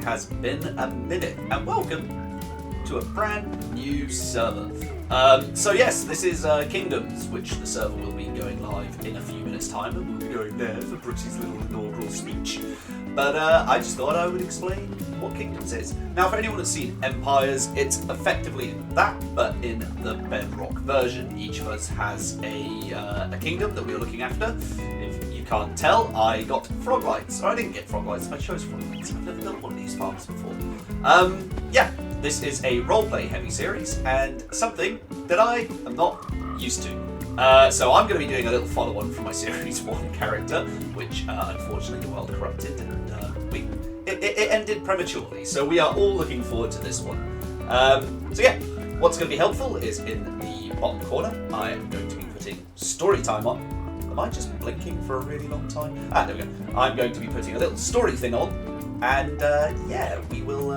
has been a minute, and welcome to a brand new server. So yes, this is Kingdoms, which the server will be going live in a few minutes' time, and we'll be going there for Brooks's little inaugural speech. But I just thought I would explain what Kingdoms is. Now, for anyone who's seen Empires, it's effectively that, but in the Bedrock version. Each of us has a kingdom that we're looking after. If you can't tell, I got frog lights. Or I didn't get frog lights, I chose frog lights. I've never built one of these farms before. Yeah, this is a roleplay heavy series, and something that I am not used to. So I'm going to be doing a little follow-on from my Series 1 character, which unfortunately the world corrupted, and it ended prematurely, so we are all looking forward to this one. So yeah, what's going to be helpful is in the bottom corner, I am going to be putting story time on. Am I just blinking for a really long time? There we go. I'm going to be putting a little story thing on, and yeah, we will...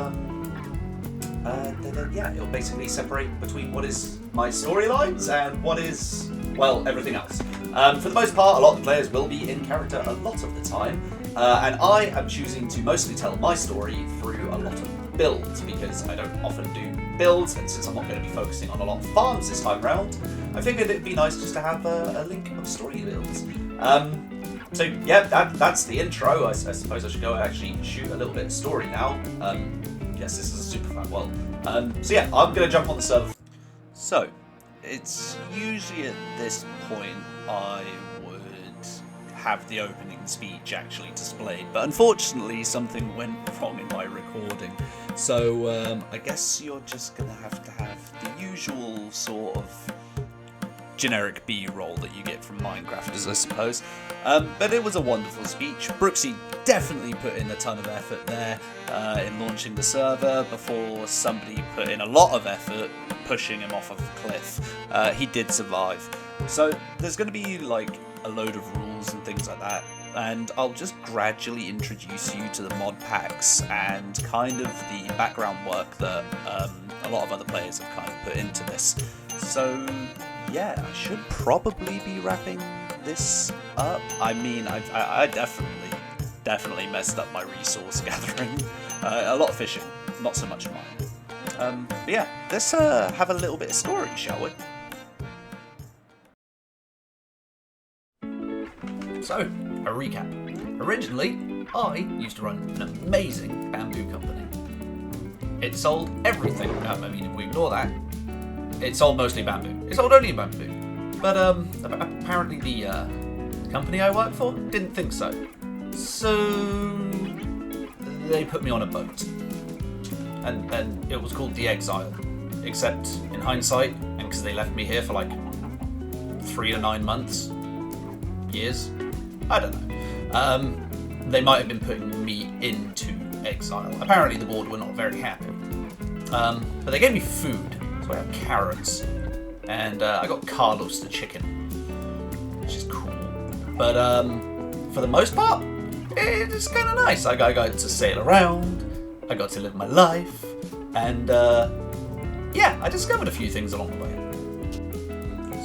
yeah, it'll basically separate between what is my storylines and what is, well, everything else. For the most part, a lot of the players will be in character a lot of the time, and I am choosing to mostly tell my story through a lot of builds, because I don't often do builds, and since I'm not going to be focusing on a lot of farms this time round, I figured it'd be nice just to have a link of story builds. So yeah, that's the intro. I suppose I should go and actually shoot a little bit of story now. Yes, this is a super fun world. So yeah, I'm going to jump on the server. So, it's usually at this point I would have the opening speech actually displayed, but unfortunately something went wrong in my recording. So I guess you're just going to have the usual sort of generic B-roll that you get from Minecrafters, I suppose. But it was a wonderful speech. Brooksy definitely put in a ton of effort there in launching the server before somebody put in a lot of effort pushing him off of the cliff. He did survive. So there's going to be like a load of rules and things like that, and I'll just gradually introduce you to the mod packs and kind of the background work that a lot of other players have kind of put into this. So yeah, I should probably be wrapping this up. I mean, I definitely messed up my resource gathering. A lot of fishing, not so much mine. But yeah, let's have a little bit of story, shall we? So, a recap. Originally, I used to run an amazing bamboo company. It sold everything. I mean, if we ignore that, it sold mostly bamboo. It sold only bamboo. But apparently the company I work for didn't think so. So they put me on a boat. And it was called The Exile. Except in hindsight, and because they left me here for like 3 to 9 months, years, I don't know. They might have been putting me into exile. Apparently the board were not very happy. But they gave me food. So I got carrots, and I got Carlos the chicken, which is cool. But for the most part, it's kind of nice. I got to sail around, I got to live my life, and yeah, I discovered a few things along the way.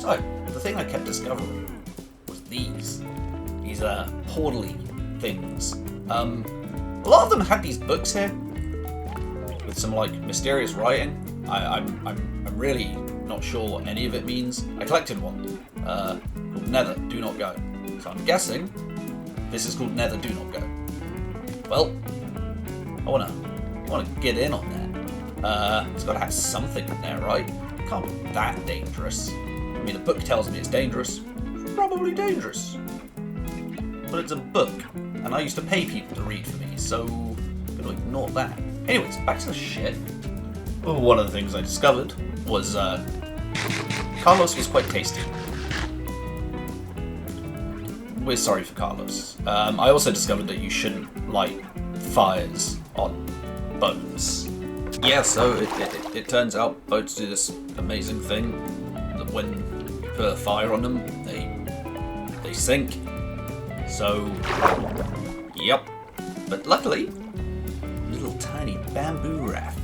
So the thing I kept discovering was these portally things. A lot of them had these books here with some like mysterious writing. I'm really not sure what any of it means. I collected one called Nether, Do Not Go. So I'm guessing this is called Nether, Do Not Go. Well, I wanna get in on that. It's got to have something in there, right? It can't be that dangerous. I mean, the book tells me it's dangerous. It's probably dangerous. But it's a book, and I used to pay people to read for me, so I'm gonna ignore that. Anyways, back to the shit. Well, one of the things I discovered was Carlos was quite tasty. We're sorry for Carlos. I also discovered that you shouldn't light fires on boats. Yeah, so it turns out boats do this amazing thing that when you put a fire on them, they sink. So, yep. But luckily, little tiny bamboo raft.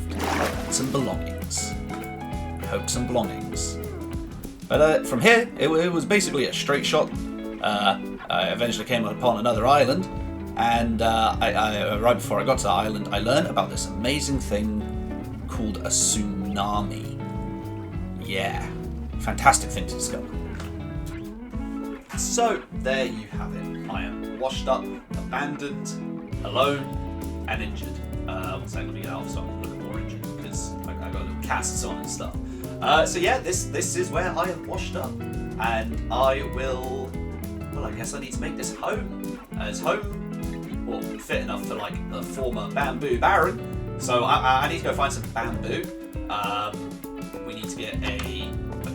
Some belongings. I hope some belongings. But from here, it was basically a straight shot. I eventually came upon another island, And right before I got to the island, I learned about this amazing thing called a tsunami. Yeah, fantastic thing to discover. So there you have it. I am washed up, abandoned, alone, and injured. What's that going to get off? So I'm looking more injured because I got little casts on and stuff. So yeah, this is where I am washed up, and I will. Well, I guess I need to make this home. It's home. Well, fit enough for like the former bamboo baron. So I need to go find some bamboo. We need to get a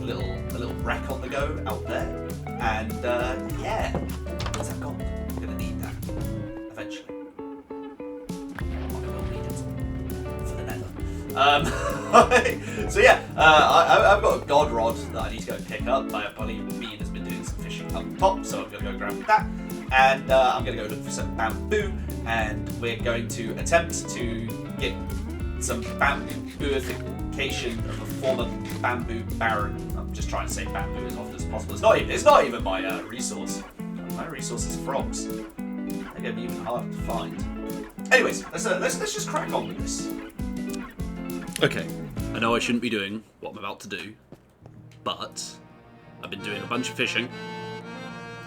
little wreck on the go out there, and yeah, what's that called? I'm gonna need that eventually. I will need it for the nether. So yeah, I've got a god rod that I need to go pick up. I believe Bean has been doing some fishing up top, so I'm gonna go grab that. And I'm going to go look for some bamboo, and we're going to attempt to get some bambooification of a former bamboo baron. I'm just trying to say bamboo as often as possible. It's not even my resource. My resource is frogs. They're going to be even harder to find. Anyways, let's just crack on with this. Okay, I know I shouldn't be doing what I'm about to do, but I've been doing a bunch of fishing.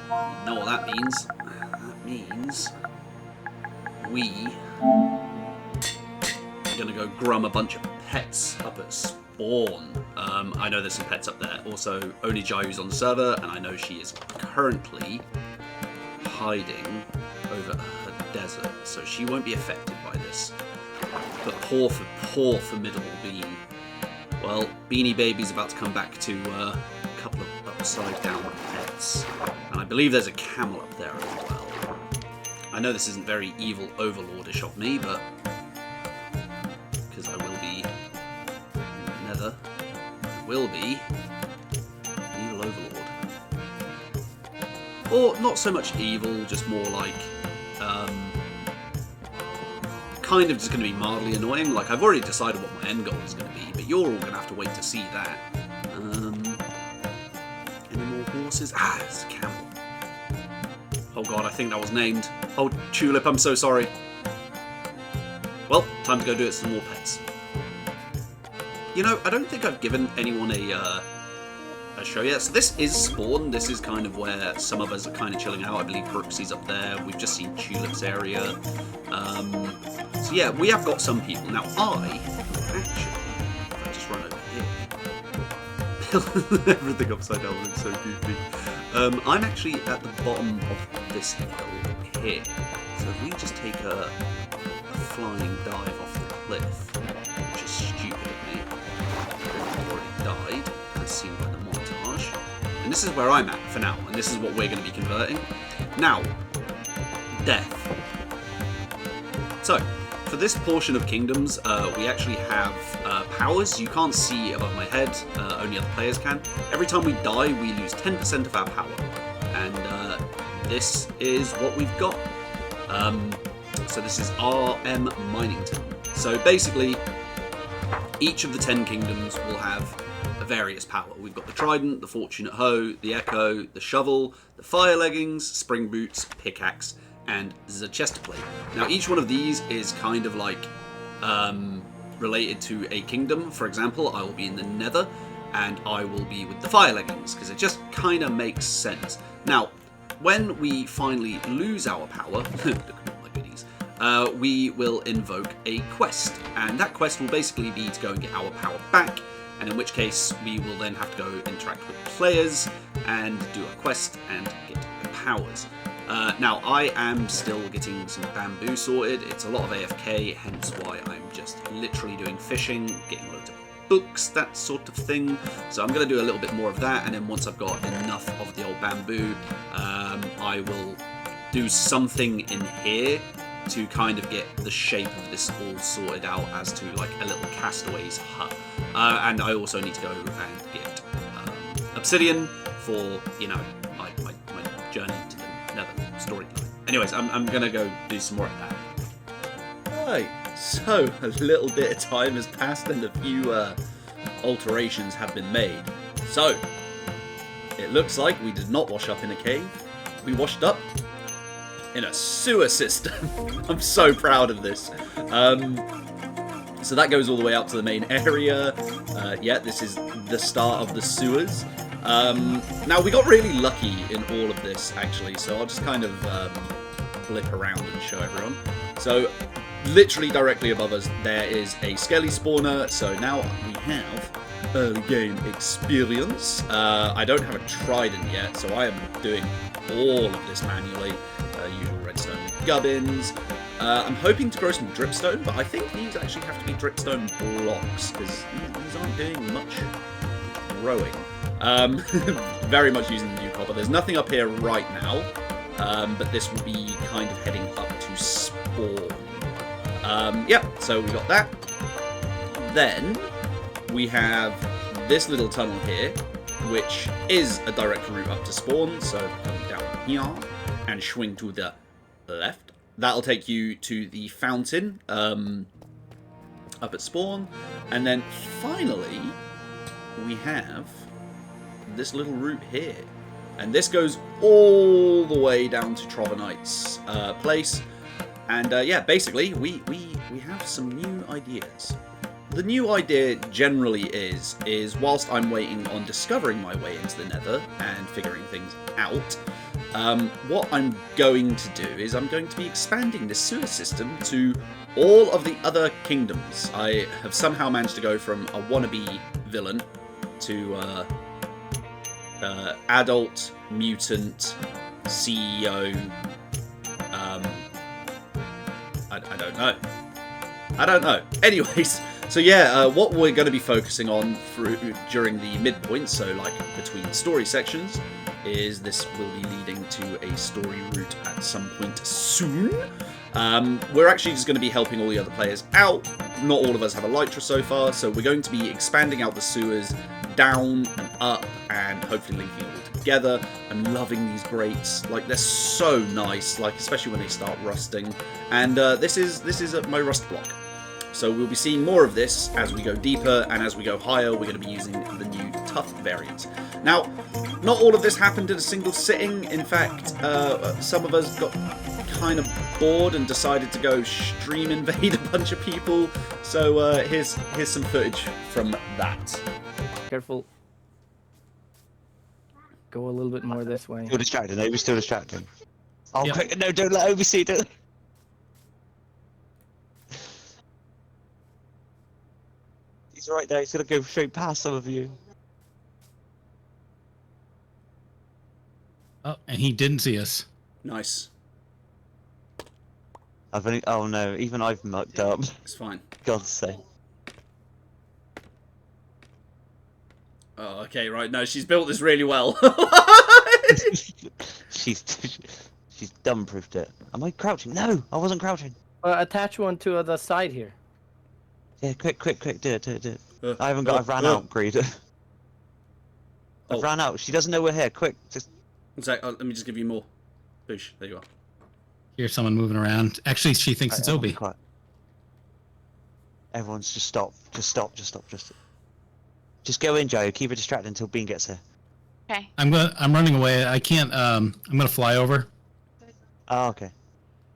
You know what that means? That means we are going to go grum a bunch of pets up at spawn. I know there's some pets up there. Also, only Jayu's on the server, and I know she is currently hiding over a desert, so she won't be affected by this. But poor formidable Bean. Well, Beanie Baby's about to come back to a couple of upside down pets. And I believe there's a camel up there as well. I know this isn't very evil overlordish of me, but because I will be in the nether, I will be an evil overlord. Or not so much evil, just more like kind of just going to be mildly annoying. Like, I've already decided what my end goal is going to be, but you're all going to have to wait to see that. Any more horses? Ah, it's a camel. Oh god, I think that was named. Oh, Tulip, I'm so sorry. Well, time to go do it some more pets. You know, I don't think I've given anyone a show yet. So this is spawn. This is kind of where some of us are kind of chilling out. I believe Brooksy's up there. We've just seen Tulip's area. So yeah, we have got some people. Now I just run over here. Everything upside down looks so goofy. I'm actually at the bottom of this hill here. So if we just take a flying dive off the cliff, which is stupid of me. I've already died, as seen by the montage. And this is where I'm at for now, and this is what we're going to be converting. Now, death. So, for this portion of Kingdoms, we actually have powers. You can't see above my head, only other players can. Every time we die, we lose 10% of our power. And this is what we've got. So this is RM Minington. So basically, each of the 10 kingdoms will have a various power. We've got the Trident, the Fortunate Hoe, the Echo, the Shovel, the Fire Leggings, Spring Boots, Pickaxe, and the Chest Plate. Now each one of these is kind of like related to a kingdom. For example, I will be in the Nether, and I will be with the Fire Leggings, because it just kind of makes sense. Now, when we finally lose our power, look at all my goodies, we will invoke a quest, and that quest will basically be to go and get our power back, and in which case we will then have to go interact with players and do a quest and get the powers. Now, I am still getting some bamboo sorted. It's a lot of AFK, hence why I'm just literally doing fishing, getting loads of books, that sort of thing. So I'm going to do a little bit more of that, and then once I've got enough of the old bamboo, I will do something in here to kind of get the shape of this all sorted out as to like a little castaway's hut. And I also need to go and get obsidian for, you know, my journey to the Nether storyline. Anyways, I'm gonna go do some more of that. Right, so a little bit of time has passed and a few alterations have been made. So, it looks like we did not wash up in a cave. We washed up in a sewer system. I'm so proud of this. So that goes all the way out to the main area. Yeah, this is the start of the sewers. Now, we got really lucky in all of this, actually, so I'll just kind of blip around and show everyone. So, literally directly above us, there is a skelly spawner, so now we have early game experience. I don't have a trident yet, so I am doing all of this manually. Usual redstone gubbins. I'm hoping to grow some dripstone, but I think these actually have to be dripstone blocks, because these aren't doing much growing. Very much using the new copper. There's nothing up here right now, but this will be kind of heading up to spawn. Yep, so we got that. Then we have this little tunnel here, which is a direct route up to spawn. So come down here and swing to the left. That'll take you to the fountain up at spawn. And then finally, we have this little route here. And this goes all the way down to Trovenite's place. And yeah, basically, we have some new ideas. The new idea generally is whilst I'm waiting on discovering my way into the Nether and figuring things out, what I'm going to do is I'm going to be expanding the sewer system to all of the other kingdoms. I have somehow managed to go from a wannabe villain to adult mutant CEO. I don't know. Anyways, so yeah, what we're going to be focusing on during the midpoint, so like between story sections, is this will be leading to a story route at some point soon. We're actually just going to be helping all the other players out. Not all of us have elytra so far, so we're going to be expanding out the sewers down and up and hopefully linking it all together. I'm loving these grates. Like, they're so nice, like especially when they start rusting. And this is my rust block. So we'll be seeing more of this as we go deeper, and as we go higher, we're going to be using the new tough variant. Now, not all of this happened in a single sitting. In fact, some of us got kind of bored and decided to go stream invade a bunch of people. So here's some footage from that. Careful. Go a little bit more this way. Still distracted. Obi's still distracting. Oh, Yep. quick! No, don't let Obi see it. He's right there. He's gonna go straight past some of you. Oh, and he didn't see us. Nice. I've only. Oh no! Even I've mucked up. It's fine. God's sake. Oh, okay, right. No, she's built this really well. she's dumb-proofed it. Am I crouching? No, I wasn't crouching. Attach one to the side here. Yeah, quick, do it. I haven't got. I've ran out, Greed. I've ran out. She doesn't know we're here. Quick, just. One sec. Let me just give you more. Boosh. There you are. Here's someone moving around. Actually, she thinks it's Obi. Quiet. Everyone's just stop. Just go in, Joe. Keep her distracted until Bean gets here. Okay. I'm running away. I can't. I'm gonna fly over Oh, okay.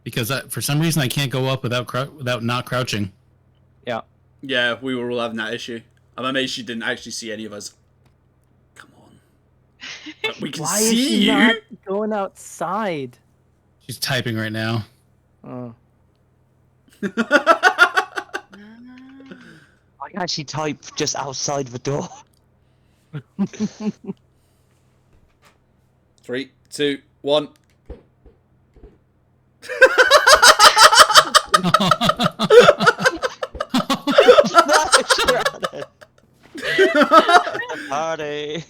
because for some reason I can't go up without not crouching. Yeah. Yeah, we were all having that issue. I'm amazed she didn't actually see any of us. Come on. We can Why see is she you. not going outside? She's typing right now. Oh. I can actually type just outside the door. 3, 2, 1. Party.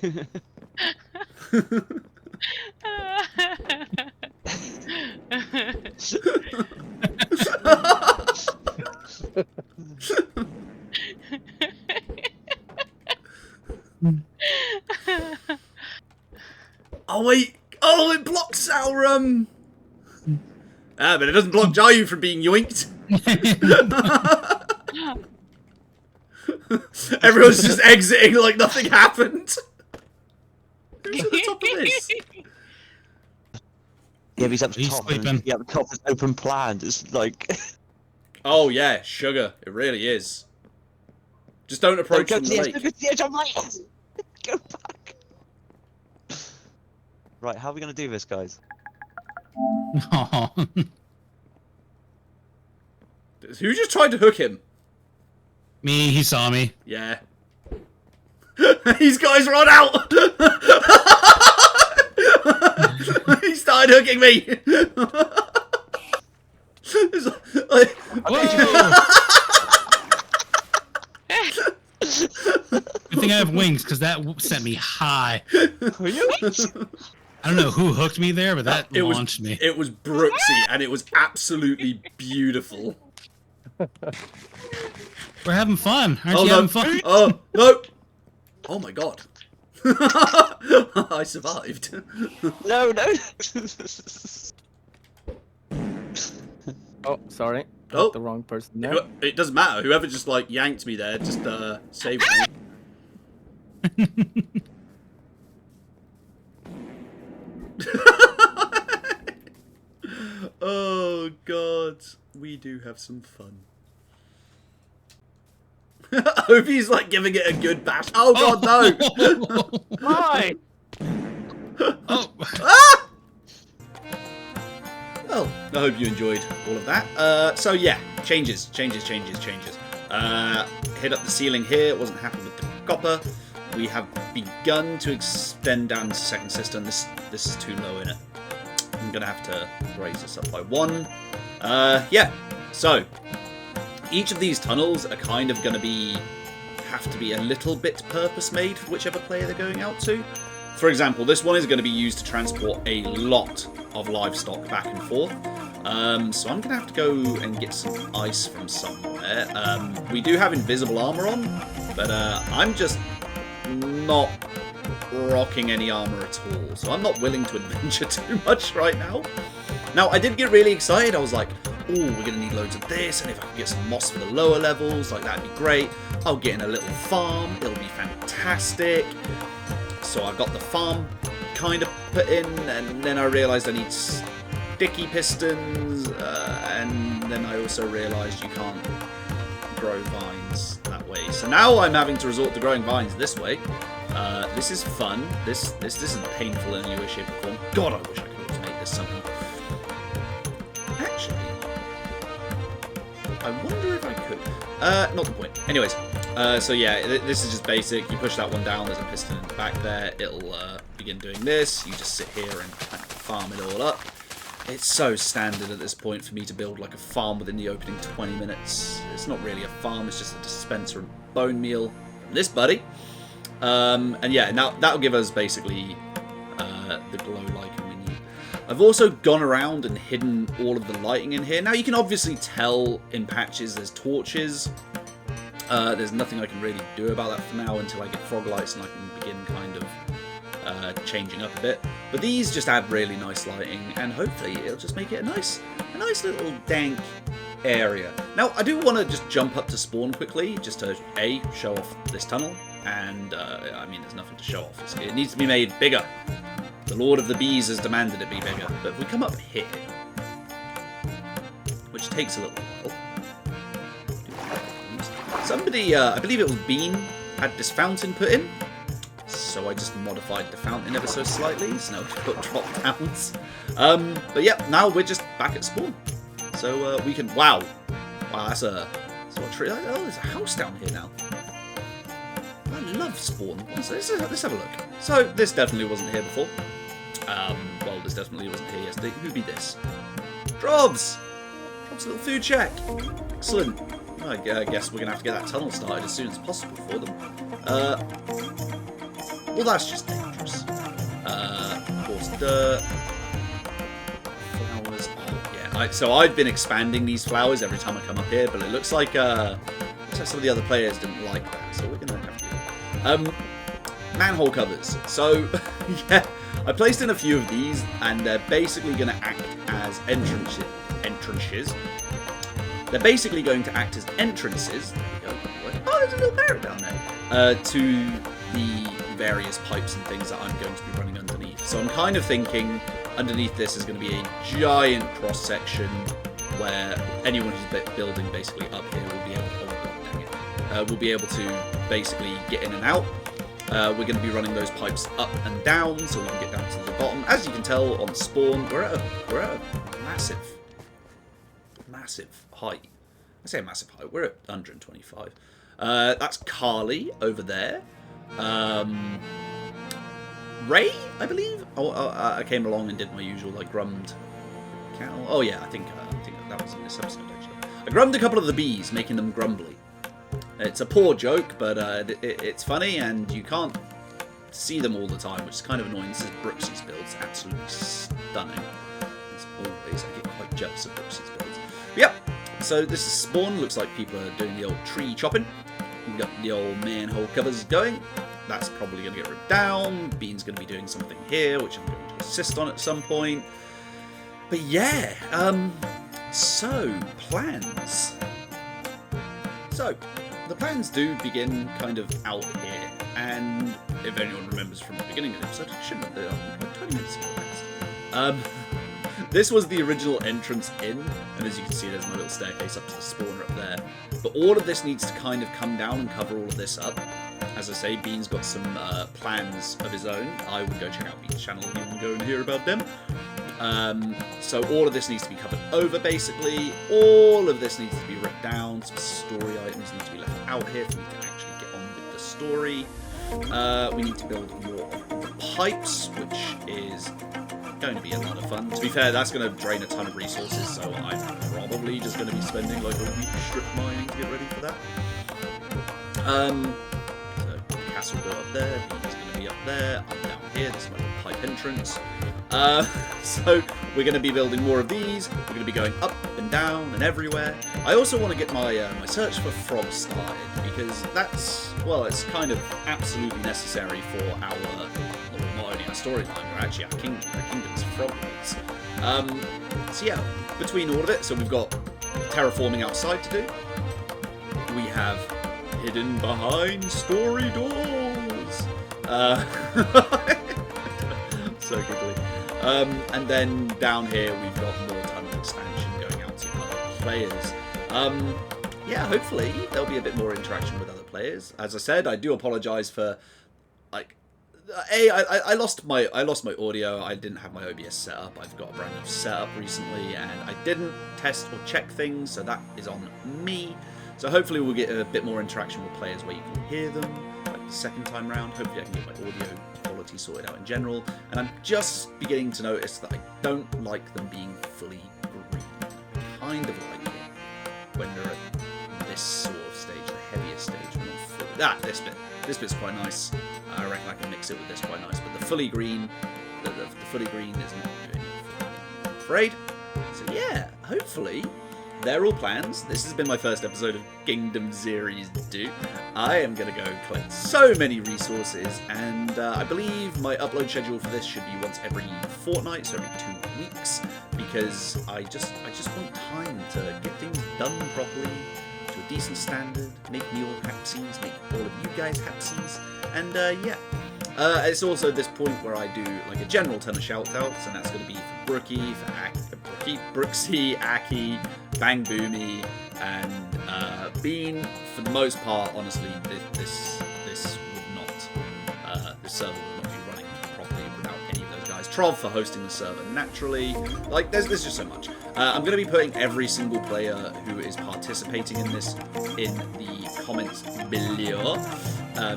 Oh wait! Oh, it blocks our but it doesn't block Jayu from being yoinked. Everyone's just exiting like nothing happened. Who's at the top of this? Yeah, but he's up the He's top. sleeping. And, yeah, up the top is open plan. It's like. Oh yeah, sugar. It really is. Just don't approach from the lake. Go to the edge. I'm like, go back. Right, how are we gonna do this, guys? Oh. Who just tried to hook him? Me, he saw me. Yeah. These guys run out! He started hooking me! It's like- Whoa! Good thing I have wings, because that sent me high. I don't know who hooked me there, but that launched me. It was Brooksy, and it was absolutely beautiful. We're having fun. Aren't Oh, you no. having fun? Oh, no! Oh my god. I survived. No. Oh, sorry. Oh. Got the wrong person there. It doesn't matter. Whoever just, like, yanked me there just saved me. Oh god, we do have some fun. Obi's like giving it a good bash. Oh god, no! Why? Oh. Ah! Well, I hope you enjoyed all of that. So yeah, changes. Hit up the ceiling here. Wasn't happy with the copper. We have begun to extend down the second cistern. This is too low in it. I'm gonna have to raise this up by 1. Yeah. So each of these tunnels are kind of gonna have to be a little bit purpose made for whichever player they're going out to. For example, this one is going to be used to transport a lot of livestock back and forth. So I'm going to have to go and get some ice from somewhere. We do have invisible armor on, but I'm just not rocking any armor at all. So I'm not willing to adventure too much right now. Now, I did get really excited. I was like, oh, we're going to need loads of this, and if I can get some moss for the lower levels, like that'd be great. I'll get in a little farm. It'll be fantastic. So I got the farm kind of put in, and then I realised I need sticky pistons, and then I also realised you can't grow vines that way. So now I'm having to resort to growing vines this way. This is fun. This isn't painful in any way, shape, or form. God, I wish I could automate this somehow. Actually, I wonder if I could. Not the point. Anyways, so yeah, this is just basic. You push that one down, there's a piston in the back there. It'll begin doing this. You just sit here and farm it all up. It's so standard at this point for me to build like a farm within the opening 20 minutes. It's not really a farm, it's just a dispenser of bone meal from this buddy. And yeah, now that'll give us basically the glow lighting we need. I've also gone around and hidden all of the lighting in here. Now you can obviously tell in patches there's torches. There's nothing I can really do about that for now until I get frog lights and I can begin kind of changing up a bit. But these just add really nice lighting, and hopefully it'll just make it a nice little dank area. Now I do want to just jump up to spawn quickly, just to show off this tunnel, and I mean there's nothing to show off. It needs to be made bigger. The Lord of the Bees has demanded it be bigger. But if we come up here, which takes a little while. Somebody, I believe it was Bean, had this fountain put in. So I just modified the fountain ever so slightly. So now we've got drop downs. But yeah, now we're just back at spawn. So we can, wow, that's a tree. Oh, there's a house down here now. I love spawn. Let's have a look. So this definitely wasn't here before. Well, this definitely wasn't here yesterday. Who'd be this? Drovs! Drovs' little food shack. Excellent. I guess we're going to have to get that tunnel started as soon as possible for them. Well, that's just dangerous. Of course, dirt. Flowers. Oh, yeah. So I've been expanding these flowers every time I come up here, but it looks like some of the other players didn't like that, so we're going to have to do it. Manhole covers. So, yeah, I placed in a few of these, and they're basically going to act as entrances. They're basically going to act as entrances. There we go. Oh, there's a little parrot down there. To the various pipes and things that I'm going to be running underneath. So I'm kind of thinking underneath this is going to be a giant cross section where anyone who's building basically up here will be able to basically get in and out. We're going to be running those pipes up and down so we can get down to the bottom. As you can tell on spawn, we're at a massive height. I say massive height. We're at 125. That's Carly over there. Ray, I believe. I came along and did my usual like grummed cattle. Oh yeah, I think that was in this episode actually. I grummed a couple of the bees, making them grumbly. It's a poor joke, but it's funny, and you can't see them all the time, which is kind of annoying. This is Brooksy's build. It's absolutely stunning. As always, I get quite jealous of Brooksy's builds. But yep. So this is spawn. Looks like people are doing the old tree chopping. We've got the old manhole covers going. That's probably going to get ripped down. Bean's going to be doing something here, which I'm going to assist on at some point. But yeah, so plans. So the plans do begin kind of out here, and if anyone remembers from the beginning of the episode, it shouldn't have been like 20 minutes ago. This was the original entrance in, and as you can see, there's my little staircase up to the spawner up there. But all of this needs to kind of come down and cover all of this up. As I say, Bean's got some plans of his own. I would go check out Bean's channel if you want to go and hear about them. So all of this needs to be covered over, basically. All of this needs to be ripped down. Some story items need to be left out here for me to actually get on with the story. We need to build more pipes, which is going to be a lot of fun. To be fair, that's going to drain a ton of resources, so I'm probably just going to be spending like a week strip mining to get ready for that. So castle go up there, Bean's going to be up there, I'm down here, this is my little pipe entrance. So we're going to be building more of these, we're going to be going up and down and everywhere. I also want to get my my search for frogs started, because that's, well, it's kind of absolutely necessary for our, well, not only our storyline, but actually our kingdom's froglets. So yeah, between all of it, so we've got terraforming outside to do. We have hidden behind story doors. So giggly. And then down here we've got more tunnel expansion going out to other players. Yeah, hopefully there'll be a bit more interaction with other players. As I said, I do apologise for, like, I lost my audio. I didn't have my OBS set up. I've got a brand new setup recently, and I didn't test or check things, so that is on me. So hopefully we'll get a bit more interaction with players where you can hear them, like the second time round. Hopefully I can get my audio quality sorted out in general. And I'm just beginning to notice that I don't like them being fully green. Kind of like it when they're at this sort of stage, the heaviest stage. Not fully. This bit's quite nice. I reckon I can mix it with this quite nice. But the fully green, the fully green is not doing it for me, I'm afraid. So yeah, hopefully they're all plans. This has been my first episode of Kingdom Series 2. I am going to go collect so many resources, and I believe my upload schedule for this should be once every fortnight, so every 2 weeks, because I just want time to get things done properly, to a decent standard, make me all hapsies, make all of you guys hapsies, and yeah. It's also this point where I do like a general ton of shout-outs, and that's going to be for Brookie, for Brooksy, Aki, Bang Boomy, and Bean. For the most part, honestly, this server would not be running properly without any of those guys. Trov for hosting the server naturally. Like, there's just so much. I'm going to be putting every single player who is participating in this in the comments below.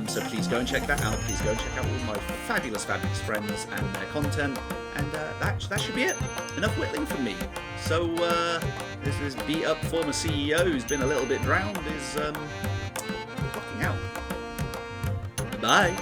So please go and check that out. Please go and check out all my fabulous friends and their content. And that should be it. Enough whittling from me. So this beat up former CEO who's been a little bit drowned is clocking out. Bye.